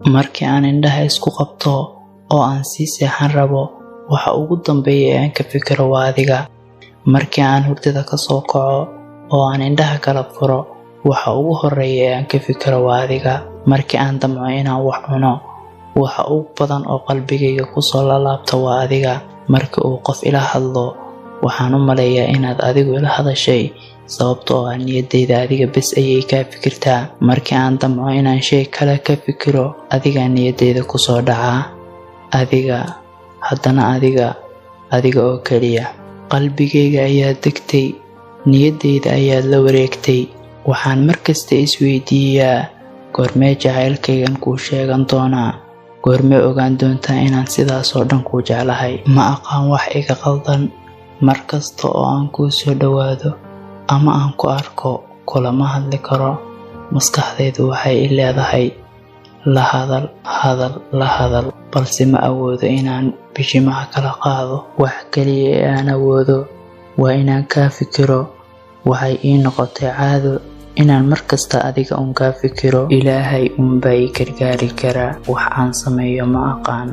Markii aan indhaha isku qabto oo aan sii seexan rabo, waxa ugu dambeeya ee aan ka fikiro waa adiga. Markii aan hurdada ka soo kaco oo aan indhaha kala furo, waxa ugu horreeya ee aan ka fikiro waa adiga. Markii aan damco inaan wax cuno, waxa ugu badan oo qalbigayga ku soo laabta waa adiga. Markii uu qof ila hadlo, waxaan u maleeyaa inaad adigu ila hadashay, sababtoo ah niyaddayda adiga bes ayay ka fikirtaa. Markii aan damco inaan shay kale ka fikiro, adiga niyaddayda ku soo dhaca. Adiga, haddana adiga oo kaliya. Qalbigayga ayaa degtay, niyaddayda ayaad la wareegtay. Waxaan markasta isweydiiyaa, goormee jacaylkaygan kuu sheegan doonaa? Goormee ogaan doontaa inaan sidaas oo dhan kuu jeclahay? Ma aqaan wax iga qaldan. Markasta oo aan kuu soo dhawaado ama aan ku arko, kulama hadli karo. Maskaxdaydu waxay i leedahay la hadal, balse ma awoodo inaan bishimaha kala qaado. Wax kaliya ee aan awoodo waa inaan kaa fikiro. Waxay ii noqotay caado inaan markasta adiga kaa fikiro. Ilaahay baa ii gargaari karaa. Wax aan sameeyo ma aqaan.